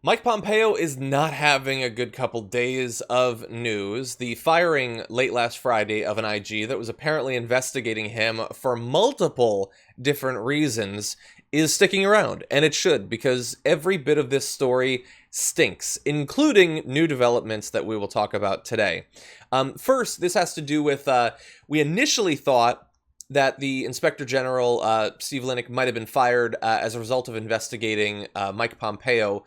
Mike Pompeo is not having a good couple days of news. The firing late last Friday of an IG that was apparently investigating him for multiple different reasons is sticking around, and it should, because every bit of this story stinks, including new developments that we will talk about today. First, this has to do with, we initially thought that the Inspector General, Steve Linick, might have been fired as a result of investigating Mike Pompeo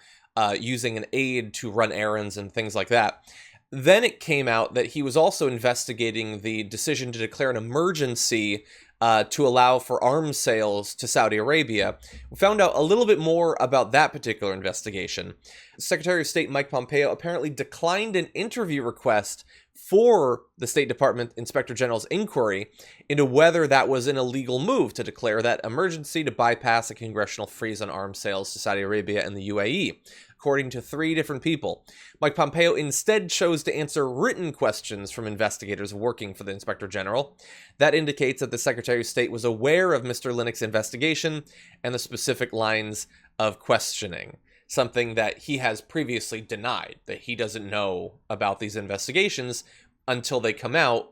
using an aide to run errands and things like that. Then it came out that he was also investigating the decision to declare an emergency to allow for arms sales to Saudi Arabia. We found out a little bit more about that particular investigation. Secretary of State Mike Pompeo apparently declined an interview request for the State Department Inspector General's inquiry into whether that was an illegal move to declare that emergency to bypass a congressional freeze on arms sales to Saudi Arabia and the UAE, according to 3 different people. Mike Pompeo instead chose to answer written questions from investigators working for the Inspector General. That indicates that the Secretary of State was aware of Mr. Linick's investigation and the specific lines of questioning, something that he has previously denied, that he doesn't know about these investigations until they come out.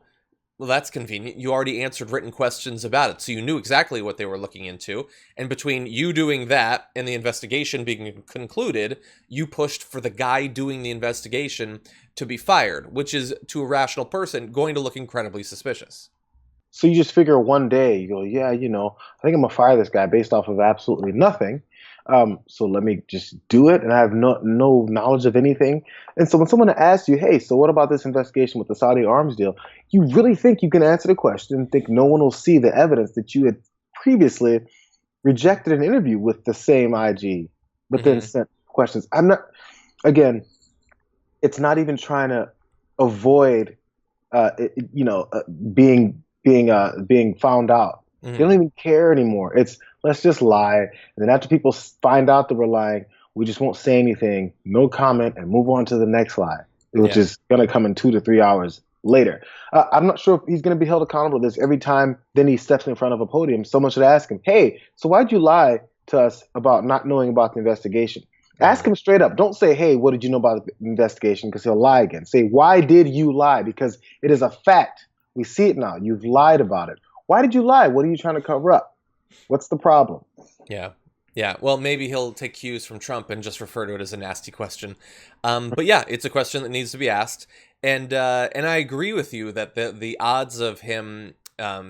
Well, that's convenient. You already answered written questions about it, so you knew exactly what they were looking into. And between you doing that and the investigation being concluded, you pushed for the guy doing the investigation to be fired, which is, to a rational person, going to look incredibly suspicious. So you just figure one day, you go, yeah, I think I'm going to fire this guy based off of absolutely nothing. So let me just do it, and I have no knowledge of anything. And so when someone asks you, hey, so what about this investigation with the Saudi arms deal? You really think you can answer the question and think no one will see the evidence that you had previously rejected an interview with the same IG, but then sent questions. Again, it's not even trying to avoid, being found out. They don't even care anymore. It's let's just lie. And then after people find out that we're lying, we just won't say anything, no comment, and move on to the next lie, which is going to come in 2 to 3 hours later. I'm not sure if he's going to be held accountable for this. Every time then he steps in front of a podium, someone should ask him, hey, so why'd you lie to us about not knowing about the investigation? Ask him straight up. Don't say, hey, what did you know about the investigation? Because he'll lie again. Say, why did you lie? Because it is a fact. We see it now. You've lied about it. Why did you lie? What are you trying to cover up? What's the problem? Yeah. Well, maybe he'll take cues from Trump and just refer to it as a nasty question. But yeah, it's a question that needs to be asked. And I agree with you that the odds of him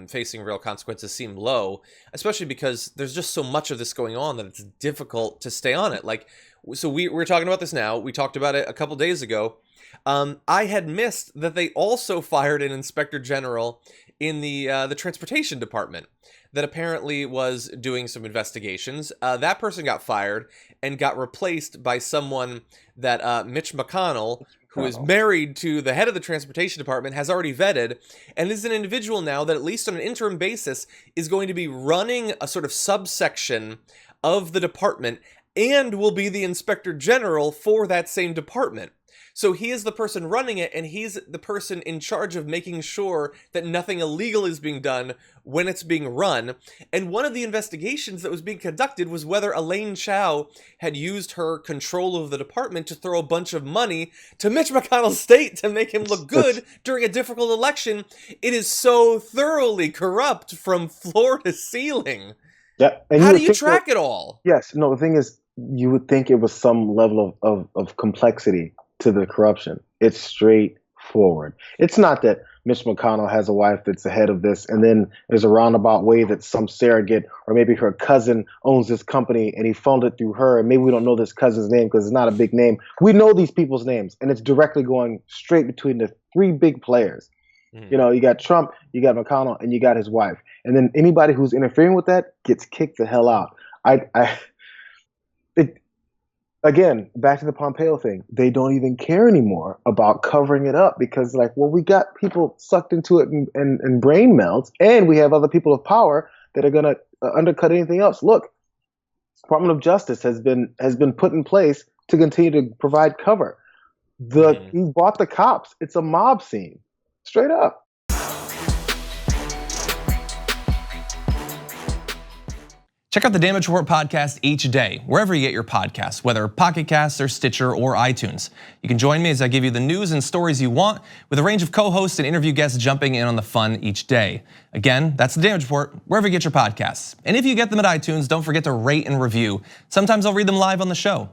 facing real consequences seem low, especially because there's just so much of this going on that it's difficult to stay on it. So we're talking about this now. We talked about it a couple days ago. I had missed that they also fired an Inspector General in the Transportation Department that apparently was doing some investigations. That person got fired and got replaced by someone that Mitch McConnell, who is married to the head of the Transportation Department, has already vetted, and is an individual now that, at least on an interim basis, is going to be running a sort of subsection of the department and will be the Inspector General for that same department. So he is the person running it, and he's the person in charge of making sure that nothing illegal is being done when it's being run. And one of the investigations that was being conducted was whether Elaine Chao had used her control of the department to throw a bunch of money to Mitch McConnell's state to make him look good during a difficult election. It is so thoroughly corrupt from floor to ceiling. Yeah. And how do you track it all? Yes. No, the thing is, you would think it was some level of complexity to the corruption. It's straightforward. It's not that Mitch McConnell has a wife that's the head of this, and then there's a roundabout way that some surrogate or maybe her cousin owns this company and he funded through her, and maybe we don't know this cousin's name because it's not a big name. We know these people's names, and it's directly going straight between the 3 big players. You got Trump, you got McConnell, and you got his wife. And then anybody who's interfering with that gets kicked the hell out. Again, back to the Pompeo thing, they don't even care anymore about covering it up because, we got people sucked into it and brain melts, and we have other people of power that are going to undercut anything else. Look, Department of Justice has been put in place to continue to provide cover. He bought the cops. It's a mob scene, straight up. Check Check out the Damage Report podcast each day, wherever you get your podcasts, whether Pocket Casts or Stitcher or iTunes. You can join me as I give you the news and stories you want, with a range of co-hosts and interview guests jumping in on the fun each day. Again, that's the Damage Report, wherever you get your podcasts. And if you get them at iTunes, don't forget to rate and review. Sometimes I'll read them live on the show.